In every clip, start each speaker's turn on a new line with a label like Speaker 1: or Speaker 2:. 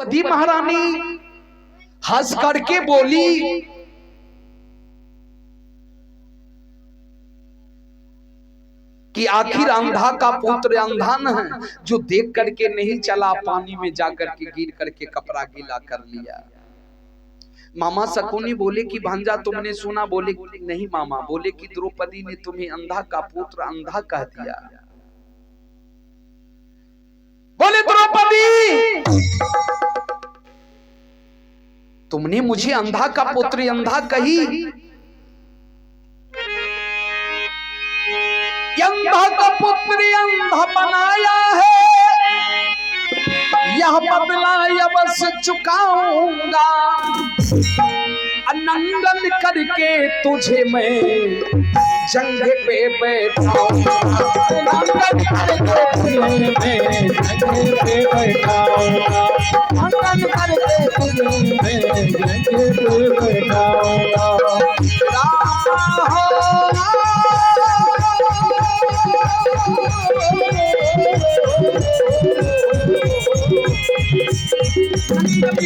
Speaker 1: द्रौपदी महारानी हंस करके बोली कि आखिर अंधा का पुत्र अंधा न है जो देख करके नहीं चला, पानी में जाकर के गिर करके कपड़ा गीला कर लिया। मामा शकुनी बोले कि भांजा तुमने सुना? बोले नहीं मामा। बोले कि द्रौपदी ने तुम्हें अंधा का पुत्र अंधा कह दिया। बोले द्रौपदी तुमने मुझे अंधा का पुत्र अंधा कही, अंधा का पुत्र अंधा बनाया है, यह बदला अवश्य चुकाऊंगा। नंगन करके तुझे मैं जंग पे बैठाऊंगा, नंगन करके तुझे मैं जंग पे बैठाऊंगा, नंगन करके तुझे मैं जंग पे बैठाऊंगा।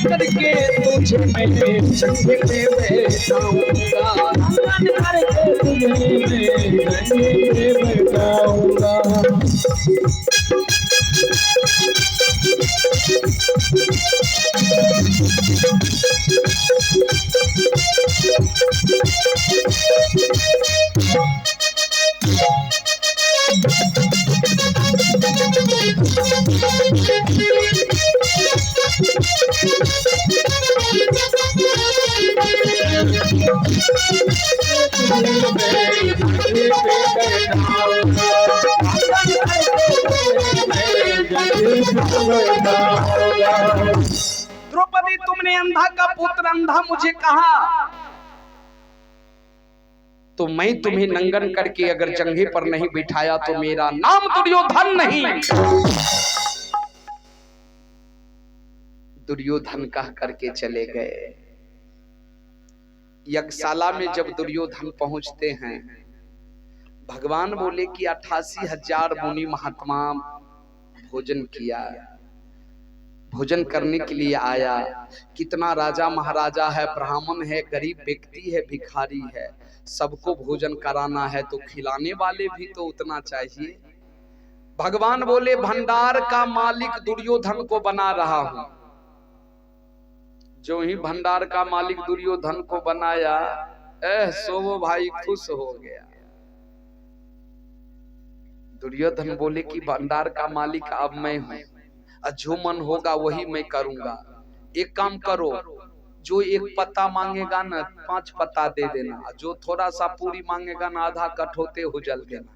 Speaker 1: करके तुझे मैं जंग पे बैठाऊंगा, करके तुझे मैं जंग पे बैठाऊंगा। द्रौपदी तुमने अंधा का पुत्र अंधा मुझे कहा, तो मैं तुम्हें नंगन करके अगर जंघे पर नहीं बिठाया तो मेरा नाम दुर्योधन नहीं। दुर्योधन कह करके चले गए। यज्ञशाला में जब दुर्योधन पहुंचते हैं, भगवान बोले कि 88,000 मुनि महात्मा भोजन किया, भोजन करने के लिए आया। कितना राजा महाराजा है, ब्राह्मण है, गरीब व्यक्ति है, भिखारी है, सबको भोजन कराना है तो खिलाने वाले भी तो उतना चाहिए। भगवान बोले भंडार का मालिक दुर्योधन को बना रहा हूं। जो ही भंडार का मालिक दुर्योधन को बनाया, सो वो भाई खुश हो गया। दुर्योधन बोले कि भंडार का मालिक अब मैं हूं, जो मन होगा वही मैं करूंगा। एक काम करो, जो एक पत्ता मांगेगा ना 5 पत्ता दे देना, जो थोड़ा सा पूरी मांगेगा ना आधा कठोते हो जल देना,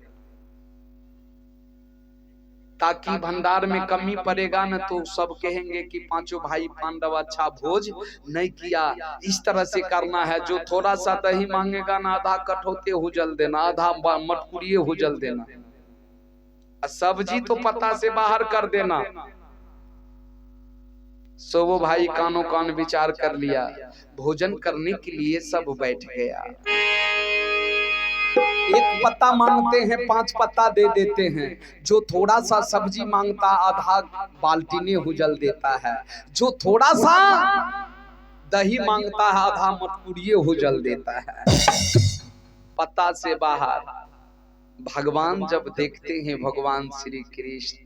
Speaker 1: ताकि भंडार में कमी पड़ेगा न तो सब कहेंगे कि पांचों भाई पांडव अच्छा भोज नहीं किया। इस तरह से करना है, जो थोड़ा सा दही मांगेगा ना आधा कठोते हो जल देना, आधा मटकुरिये हो जल देना, सब्जी तो पत्ता से बाहर कर देना। सो वो भाई कानो कान विचार कर लिया। भोजन करने के लिए सब बैठ गया। एक पत्ता मांगते हैं 5 पत्ता दे देते हैं, जो थोड़ा सा सब्जी मांगता आधा बाल्टी हो जल देता है, जो थोड़ा सा दही मांगता है आधा मटकुरिये हो जल देता है, पत्ता से बाहर। भगवान जब देखते हैं, भगवान श्री कृष्ण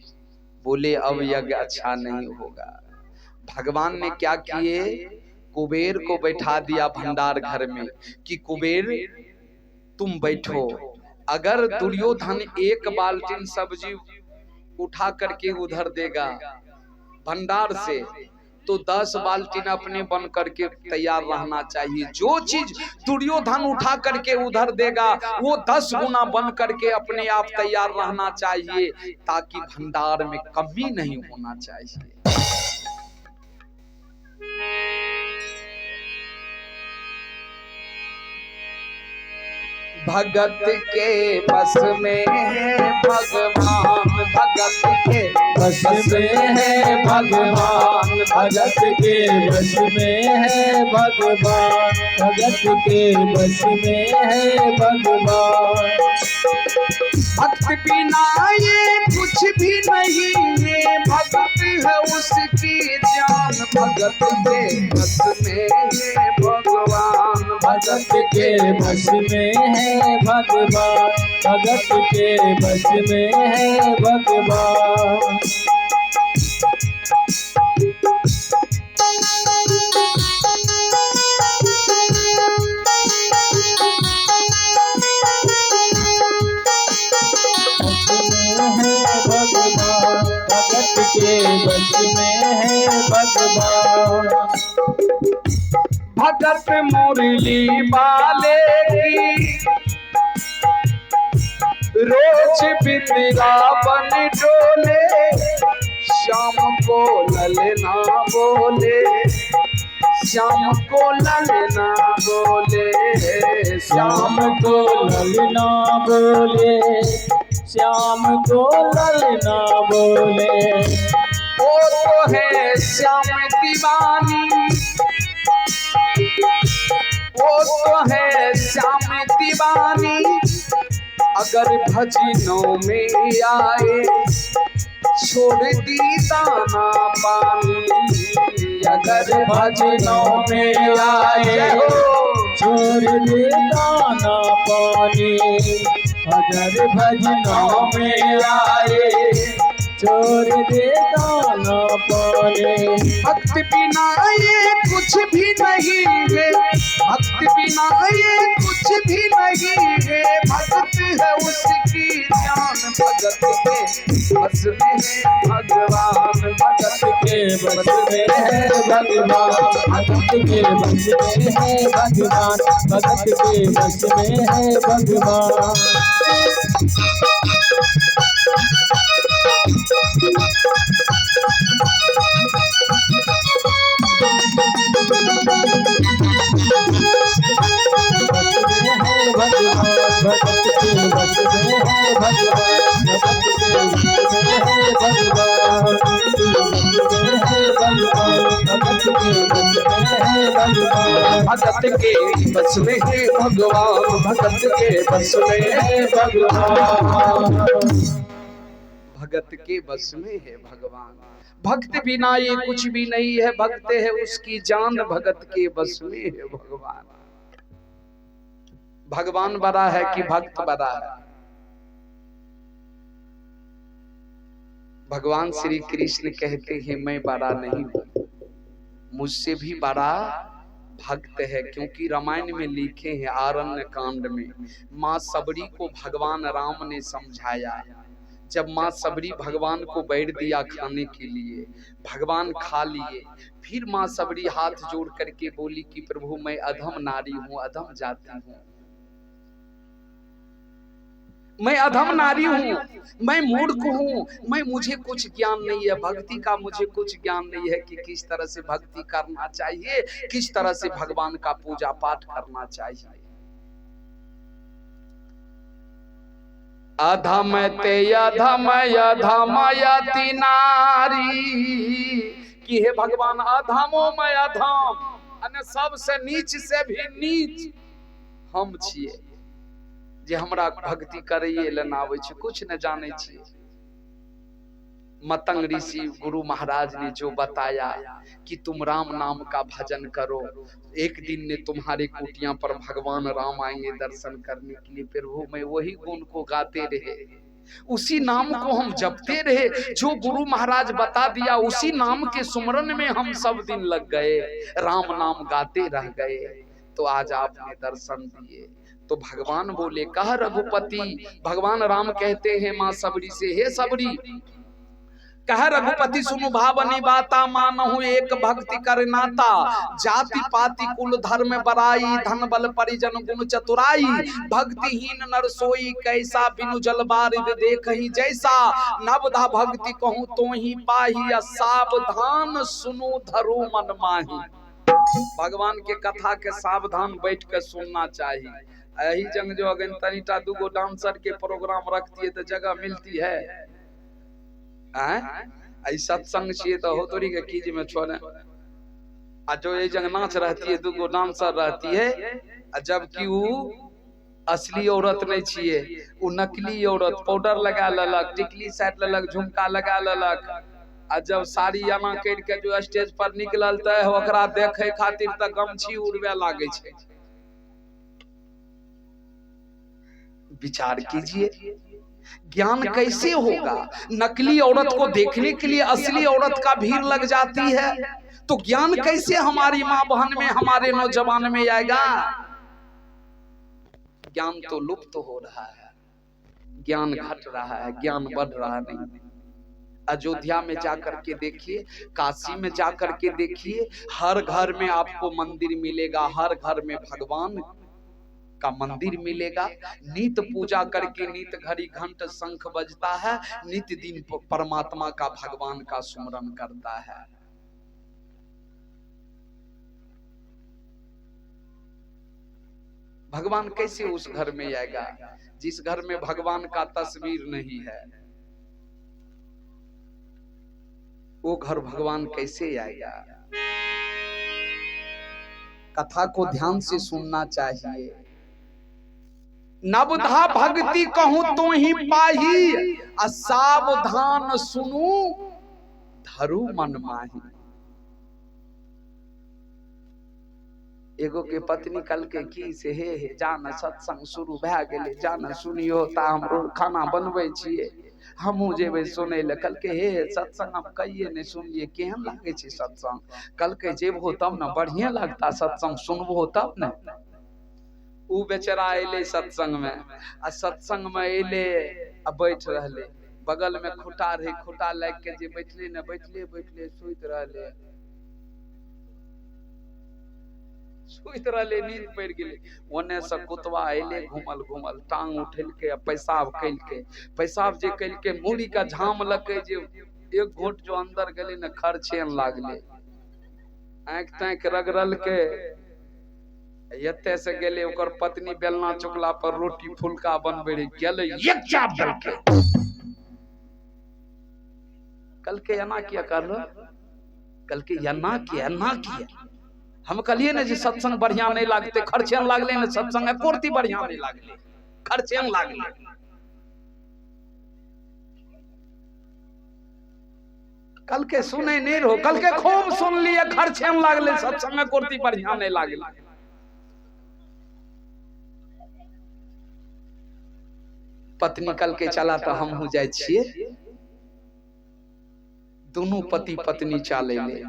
Speaker 1: बोले अब यज्ञ अच्छा नहीं होगा। भगवान ने क्या किए, कुबेर को बैठा दिया भंडार घर में कि कुबेर तुम बैठो। अगर दुर्योधन 1 बाल्टी सब्जी उठा करके उधर देगा भंडार से, तो 10 बाल्टी अपने बन करके तैयार रहना चाहिए। जो चीज दुर्योधन उठा करके उधर देगा वो 10 गुना बन करके अपने आप तैयार रहना चाहिए, ताकि भंडार में कमी नहीं होना चाहिए। भगत के बस में है भगवान, भगत के बस में है भगवान, भगत के बस में है भगवान, भगत के बस में है भगवान। भक्त बिना ये कुछ भी नहीं, ये भक्त है उसकी जान। भगत के बस में है भगवान,
Speaker 2: भगत के बस में है भगवान, भगत के बस में है भगवान। भगत के बस में है भगवान।
Speaker 1: भगत मुरली वाले की रोज वृंदावन डोले, शाम को ललना बोले, शाम को ललना बोले,
Speaker 2: श्याम को ललना बोले, श्याम को ललना बोले।
Speaker 1: वो तो है श्याम दीवानी, वो तो है श्याम दीवानी। अगर भजनों में आए छोड़ दी दाना पानी, अगर भजनों में आए
Speaker 2: छोड़ दे दाना पानी। अगर भजनों में आए छोड़ दे दाना पानी।
Speaker 1: भक्त बिना ये कुछ भी नहीं है, भक्त बिना ये कुछ भी नहीं है। भक्त है उसकी जान, भगत के बस में है भगवान, भगत
Speaker 2: के बस में है भगवान, भगत के बस में है भगवान, भगत के बस में है भगवान। भगत के बस में है भगवान, भगत के बस में है भगवान,
Speaker 1: भगत के बस में है भगवान, भगत के बस में है भगवान, भगत के बस में है भगवान। भक्त बिना ये कुछ भी नहीं है, भक्त है उसकी जान, भगत के बस में है भगवान। भगवान बड़ा है कि भक्त बड़ा है? भगवान श्री कृष्ण कहते हैं मैं बड़ा नहीं हूं, मुझसे भी बड़ा भक्त है। क्योंकि रामायण में लिखे हैं आरण्य कांड में माँ सबरी को भगवान राम ने समझाया। जब माँ सबरी भगवान को बैठ दिया खाने के लिए, भगवान खा लिए, फिर माँ सबरी हाथ जोड़ करके बोली कि प्रभु मैं अधम नारी हूं, अधम जाति हूं, मैं अधम नारी हूं, मैं मूर्ख हूं, मुझे कुछ ज्ञान नहीं है, भक्ति का मुझे कुछ ज्ञान नहीं है कि किस तरह से भक्ति करना चाहिए, किस तरह से भगवान का पूजा पाठ करना चाहिए। अधम ते अधम अधम यति नारी कि हे भगवान अधमो मैं अधम, अने सबसे नीच से भी नीच हम छिए जे हमरा भक्ति करैये ले ना आबै छै, कुछ न जाने छिए। मतंग ऋषि गुरु महाराज ने जो बताया कि तुम राम नाम का भजन करो, एक दिन ने तुम्हारे कुटिया पर भगवान राम आएंगे दर्शन करने के लिए। प्रभु मैं वही गुण को गाते रहे, उसी नाम को हम जपते रहे, जो गुरु महाराज बता दिया उसी नाम के सुमरन में हम सब दिन लग गए, राम नाम गाते रह गए। तो आज आपने दर्शन दिए। तो भगवान बोले कह रघुपति, भगवान राम कहते हैं माँ सबरी से, हे सबरी कह रघुपति सुनु भावनी बाता, मानहु एक भक्ति कर नाता, जाति पाति कुल धर्म बराई, धन बल परिजन गुण चतुराई, भक्तिहीन नर सोई कैसा, बिनु जल बारिद देखहि जैसा, नवधा भक्ति कहूँ तो ही पाही, सावधान सुनु धरो मन माही। भगवान के कथा के सावधान बैठ के सुनना चाहिए। यही जंग जो अगर तनिटा दूगो डांसर के प्रोग्राम रखती है तो जगह मिलती है। आई सत्संग छिए तो हो तोरी के कीज में छोड़े, आ जो ये जंग नाच रहती है दूगो डांसर रहती है, जबकि वो असली औरत नहीं छिए, वो नकली औरत। पाउडर लगा ललक, टिकली साट ललक, झुमका लगा ललक, आ जब साड़ी एना कर के जो स्टेज पर निकलल त ओकरा देखे खातिर त गमछी उड़वे लागे छे। विचार कीजिए, ज्ञान कैसे होगा? नकली औरत को देखने के लिए असली औरत का भीड़ लग जाती है, तो ज्ञान कैसे हमारी माँ बहन में, हमारे नौजवान में आएगा? ज्ञान तो लुप्त हो रहा है, ज्ञान घट रहा है, ज्ञान बढ़ रहा नहीं। अयोध्या में जाकर के देखिए, काशी में जाकर के देखिए, हर घर में आपको मंदिर मिलेगा, हर घर में भगवान का मंदिर मिलेगा। नित पूजा करके, नित घड़ी घंट शंख बजता है, नित दिन परमात्मा का, भगवान का सुमरन करता है। भगवान कैसे उस घर में आएगा जिस घर में भगवान का तस्वीर नहीं है? वो घर भगवान कैसे आएगा? कथा को ध्यान से सुनना चाहिए। नवधा भक्ति कहूं तो ही पाही, असावधान सुनू धरू मन माही। एगो के पत्नी कल के की से हे जान सत्संग शुरू भए गेले, जान सुनियो ता हमरो खाना बनबै छियै, हमहू जेबै सुनै ले। कल के हे सत्संग हम कहिए ने सुनिए, केहन लागे छै सत्संग? कल के जेबहो तब न बढ़िया लगता, सत्संग सुनबो तब न। उ बेचारा अइले सत्संग में, आ सत्संग में अइले आ बैठ रहले, बगल में खुटा रहे, खुटा लाग के जे बैठले न, बैठले बैठले सुइत रहले, सुइत रहले, नींद पड़ गेले। ओने से कुतवा अइले, घुमल घुमल, टांग उठल के पेशाब कैल के, पेशाब जे कैल के मूड़ी का झाम लगे, जे एक घोट जो अंदर गेले न, खरचेन लागले, आंख तांख रगड़ल के एते से गेले। ओकर पत्नी बेलना चुकला पर रोटी फुलका बनबे रही, गेले एक चाप दल के। कल के एना किया करलो, कल के एना किया। हम कहलिए ने जे सत्संग बढ़िया नहीं लागते, खर्चेन लागले ने सत्संग एकोरती बढ़िया नहीं लागले, खर्चेन लागले। कल के सुने नहीं रहो, कल के खूब सुन लिए, खर्चेन लागले, सत्संग एकोरती बढ़िया नहीं लागले। पत्नी कल के चला तो हम हो जाए छिए, दोनों पति पत्नी चाले ले,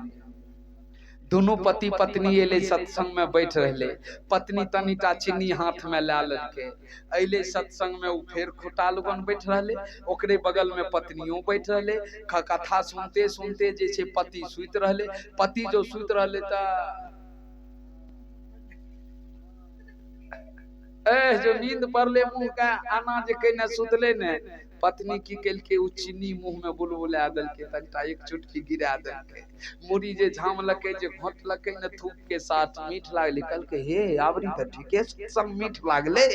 Speaker 1: दोनों पति पत्नी एले सत्संग में बैठ रहले। पत्नी तनिटा चीनी हाथ में ला लेके अइले सत्संग में, उ फेर खुटा लगन बैठ रहले, ओकरे बगल में पत्नियों बैठ रहले। कथा सुनते सुनते जे छे पति सुइत रहले। पति जो सुइत रहले त जो नींद पड़ले मुंह का आना जे कने सुतले ने, पत्नी की केल के उ चीनी मुंह में बुलबुला दल के, तनिटा एक चुटकी गिरा दल के, मुड़ी जे झाम लके, जे घोट लके न, थूक के साथ मीठ लागले। कल के हे आवरी त ठीके सब मीठ लागले।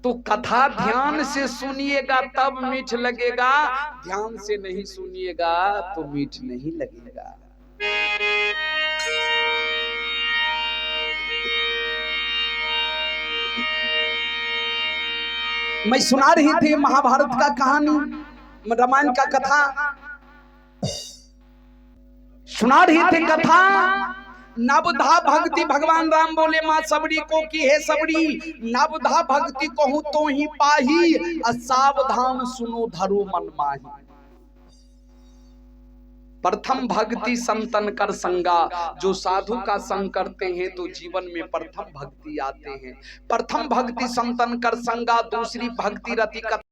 Speaker 1: तो कथा ध्यान से सुनिएगा तब मीठ लगेगा, ध्यान से नहीं सुनिएगा तो मीठ नहीं लगेगा। मैं सुना रही थी महाभारत का कहानी, रामायण का कथा सुना रही थी कथा। नवधा भक्ति भगवान राम बोले माँ सबरी को कि हे सबरी, नवधा भक्ति कहूं तो ही पाही, असावधान सुनो धरो मन माही। प्रथम भक्ति संतन कर संगा, जो साधु का संग करते हैं तो जीवन में प्रथम भक्ति आते हैं। प्रथम भक्ति संतन कर संगा, दूसरी भक्ति रति का